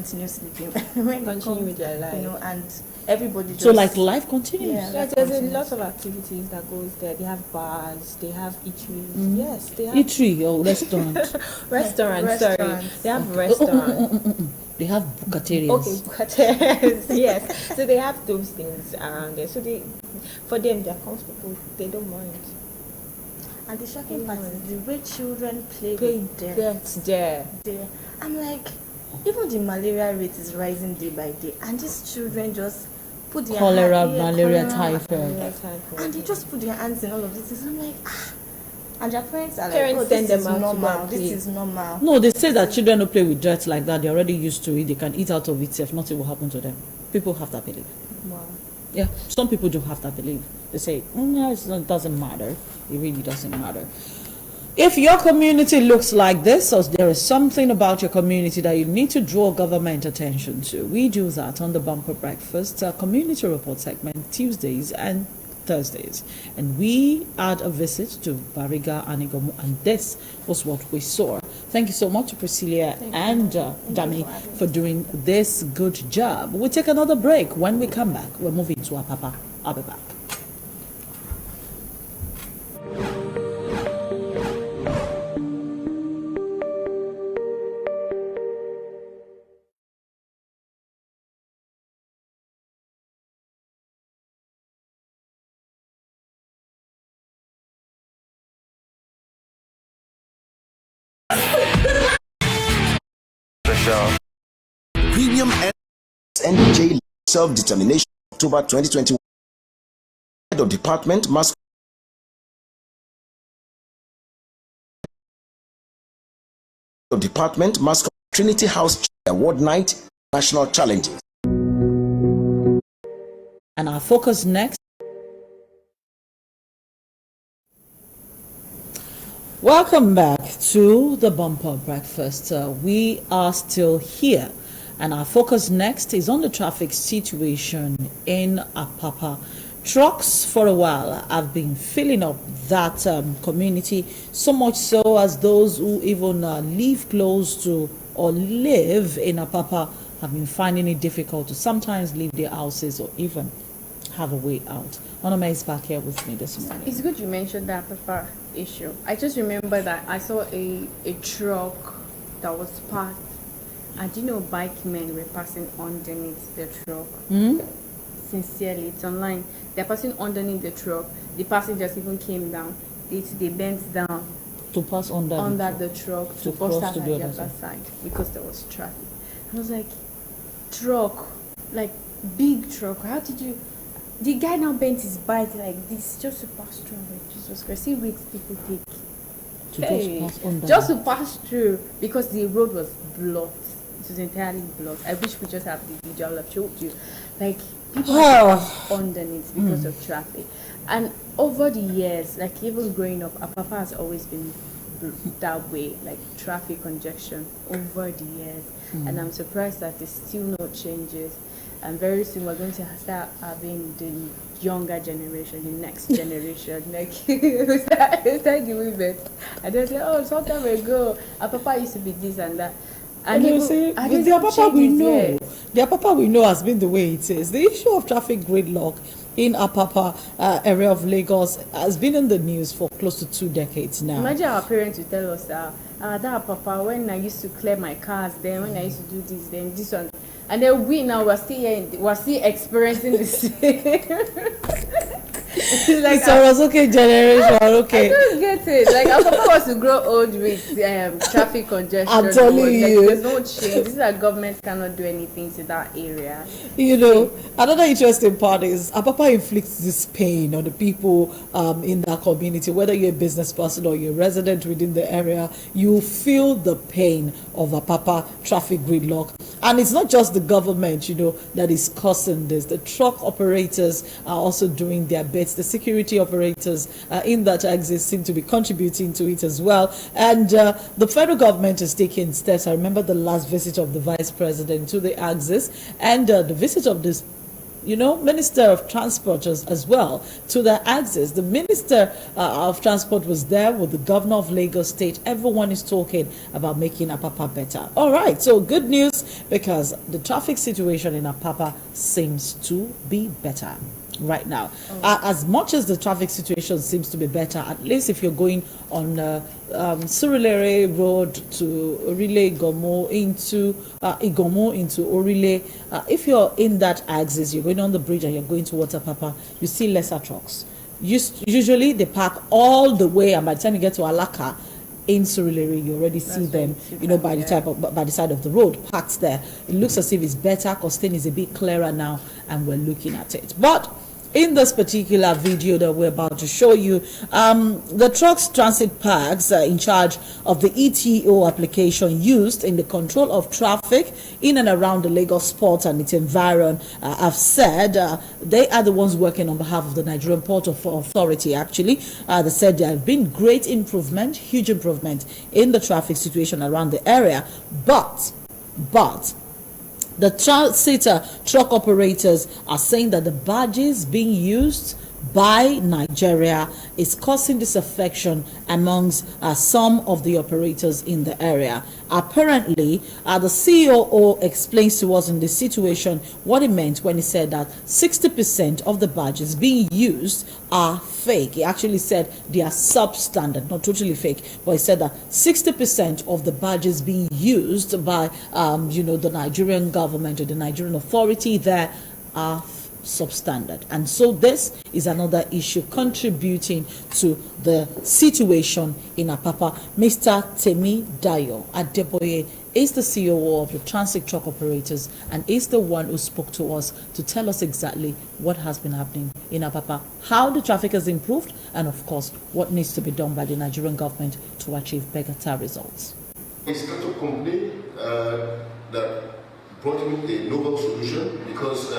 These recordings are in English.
continue sleeping. When they Continue come, with their life. you know, and everybody just... So like life continues. Yeah, Yeah, life there's continues. a lot of activities that goes there. They have bars, they have eateries. Mm. Yes, they have Eatery or restaurant. restaurants. Sorry, Restaurants. they have restaurants. They have bucaterias. Okay, bucaterias. Yes, so they have those things around there. So for them, they're comfortable. They don't mind. And the shocking part is the way children play Pay with them. debt there. There. I'm like, even the malaria rate is rising day by day, and these children just put their Cholera, hand, malaria, cholera, typhoid. and they just put their hands in all of this. I'm like, and their parents are Parents like, oh, send this is them out to go normal. and This play. is normal. No, they say that children who play with dirt like that, they're already used to it. They can eat out of it if nothing will happen to them. People have that belief. Wow. Yeah, some people do have that belief. They say, no, it doesn't matter. It really doesn't matter. If your community looks like this, or there is something about your community that you need to draw government attention to, we do that on the Bumper Breakfast community report segment Tuesdays and Thursdays. And we had a visit to Bariga and Igomu, and this was what we saw. Thank you so much to Priscilla and Dami for doing this good job. We'll take another break. When we come back, we're moving to Apapa. I'll be back. Premium NJ Self-Determination October 2021. Head of Department Mass Trinity House Award Night National Challenges. And our focus next. Welcome back to the Bumper Breakfast. We are still here, and our focus next is on the traffic situation in Apapa. Trucks for a while have been filling up that community, so much so as those who even live close to or live in Apapa have been finding it difficult to sometimes leave their houses or even have a way out. Onoma is back here with me this morning. It's good you mentioned that Apapa issue. I just remember that I saw a truck that was parked, and bike men were passing underneath the truck. Sincerely, it's online. They're passing underneath the truck. The passengers even came down. They bent down To pass under the truck to cross cross out to at the the other other side because there was traffic. I was like, truck, like big truck. How did you? The guy now bent his bike like this just to pass through. Like, Jesus Christ, see risks people take. to just pass under. Just to pass through because the road was blocked. It was entirely blocked. I wish we just have the video. I'll have showed you. Like people have to pass underneath because of traffic. And over the years, like even growing up, Apapa has always been that way, like traffic congestion over the years. And I'm surprised that there's still no changes. And very soon we're going to start having the younger generation, the next generation, like start giving birth. And they'll say, oh, some time ago, Apapa used to be this and that. And you see, with the Apapa we know, the Apapa we know has been the way it is. The issue of traffic gridlock in Apapa area of Lagos has been in the news for close to 2 decades now. Imagine our parents would tell us that Apapa, when I used to clear my cars, then when I used to do this, then this one. And then we're still here, we're still experiencing the same. It's like so was okay generation, okay. I don't get it. Like our papa was to grow old with traffic congestion. I'm telling you. There's no change. This is that government cannot do anything to that area. Another interesting part is Apapa inflicts this pain on the people in that community. Whether you're a business person or you're a resident within the area, you feel the pain of Apapa traffic gridlock. And it's not just the government, that is causing this. The truck operators are also doing their bits. The security operators in that exit seem to be contributing to it as well. And the federal government is taking steps. I remember the last visit of the vice president to the axis and the visit of this Minister of Transport as well to the axis. The Minister of Transport was there with the Governor of Lagos State. Everyone is talking about making Apapa better. All right, so good news, because the traffic situation in Apapa seems to be better right now. As much as the traffic situation seems to be better, at least if you're going on Surulere Road to Orile Igomo into Orile, if you're in that axis, you're going on the bridge and you're going towards Apapa, you see lesser trucks. Usually they park all the way, and by the time you get to Alaka in Surulere, you already see them, by the side of the road, parked there. It looks as if it's better because things is a bit clearer now, and we're looking at it. But in this particular video that we're about to show you, the trucks transit parks in charge of the ETO application used in the control of traffic in and around the Lagos port and its environ have said they are the ones working on behalf of the Nigerian Port Authority. Actually, they said there have been great improvement, huge improvement in the traffic situation around the area, but the transit truck operators are saying that the badges being used by Nigeria is causing disaffection amongst some of the operators in the area. Apparently, the COO explains to us in this situation what he meant when he said that 60% of the badges being used are fake. He actually said they are substandard, not totally fake, but he said that 60% of the badges being used by the Nigerian government or the Nigerian authority there are substandard. And so this is another issue contributing to the situation in Apapa. Mr. Temi Dayo Adeboye is the COO of the transit truck operators and is the one who spoke to us to tell us exactly what has been happening in Apapa, how the traffic has improved, and of course what needs to be done by the Nigerian government to achieve better results. It's a startup company that brought in a novel solution, because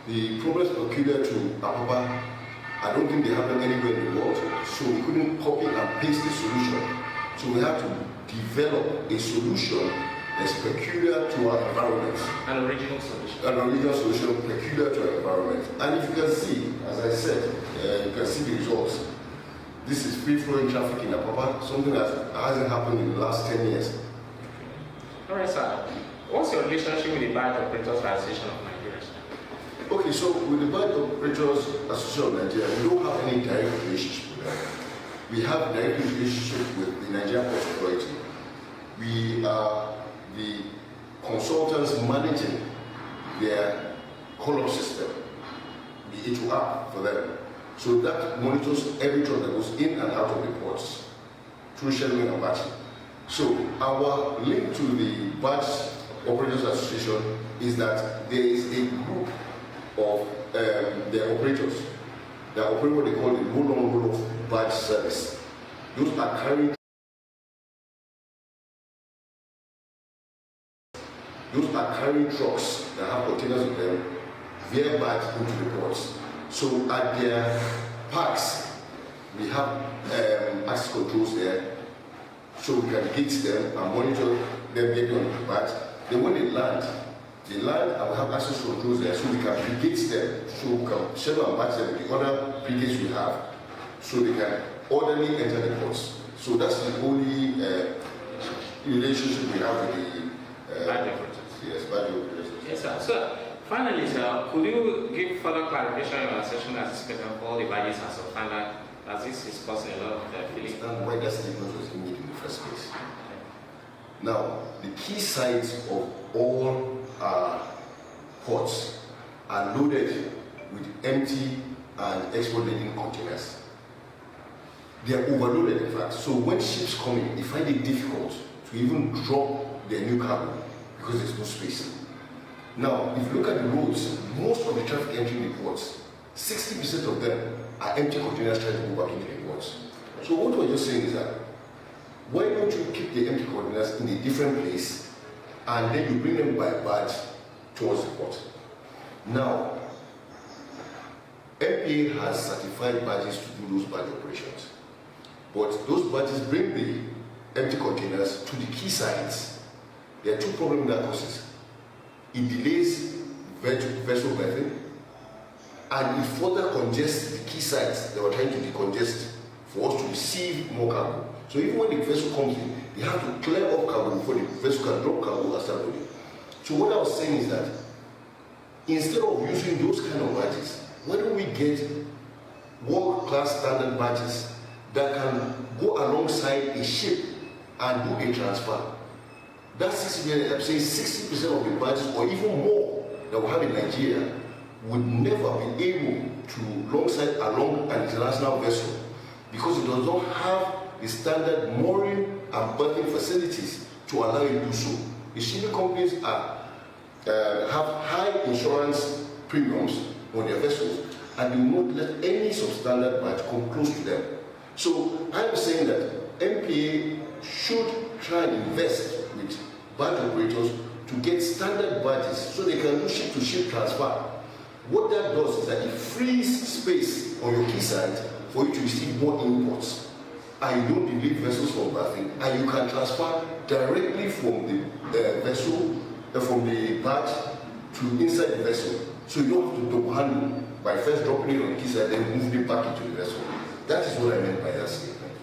the problems peculiar to Apapa, I don't think they happen anywhere in the world, so we couldn't copy and paste the solution. So we had to develop a solution that's peculiar to our environment. An original solution. An original solution peculiar to our environment. And if you can see, as I said, you can see the results. This is free-flowing traffic in Apapa, something that hasn't happened in the last 10 years. All right, sir. What's your relationship with the Bike Operators Association of Nigeria? Okay, so with the Bike Operators Association of Nigeria, we don't have any direct relationship with them. We have a direct relationship with the Nigerian Port Authority. We are the consultants managing their call-up system, the A2R for them. So that monitors every truck that goes in and out of the ports through scheduling and batching. So our link to the Badge Operators Association is that there is a group of their operators that operate what they call the roll-on roll-off badge service. Those are carrying trucks that have containers in them via badge into the ports. So at their parks, we have access controls there, so we can gate them and monitor them getting on the badge. Then when they land and we have access controls there, so we can pre-gate them, so we can schedule and batch them with the other pre-gates we have, so they can orderly enter the ports. So that's the only relationship we have with the Badge Operators. Yes, Badge Operators. Yes, sir. So finally, sir, could you give further clarification on your assertion as speaker for all the badges and substandard, as this is causing a lot of feeling? Understand why that statement was made in the first place. Now, the key sites of all our ports are loaded with empty and export-laden containers. They are overloaded, in fact. So when ships come in, they find it difficult to even drop their new cargo because there's no space. Now, if you look at the roads, most of the traffic entering the ports, 60% of them are empty containers trying to go back into the ports. So what we're just saying is that, why don't you keep the empty containers in a different place and then you bring them by badge towards the port? Now, MPA has certified badges to do those badge operations. But those badges bring the empty containers to the key sites. There are two problems that causes. It delays vessel berthing and it further congests the key sites they were trying to decongest for us to receive more cargo. So even when the vessel comes in, they have to clear off cargo before the vessel can drop cargo and start loading. So what I was saying is that instead of using those kind of badges, why don't we get world-class standard badges that can go alongside a ship and do a transfer? That's 60%, I'm saying 60% of the badges or even more that we have in Nigeria would never be able to alongside along an international vessel because it does not have the standard mooring and berthing facilities to allow you to do so. The shipping companies have high insurance premiums on their vessels and they will not let any substandard badge come close to them. So I'm saying that MPA should try and invest with badge operators to get standard badges so they can do ship-to-ship transfer. What that does is that it frees space on your quayside for you to receive more imports. And you don't delete vessels from berthing, and you can transfer directly from the vessel, from the badge to inside the vessel. So you don't have to double handle by first dropping it on the quayside, then moving it back into the vessel. That is what I meant by that statement.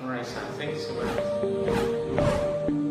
All right, sir. Thank you so much.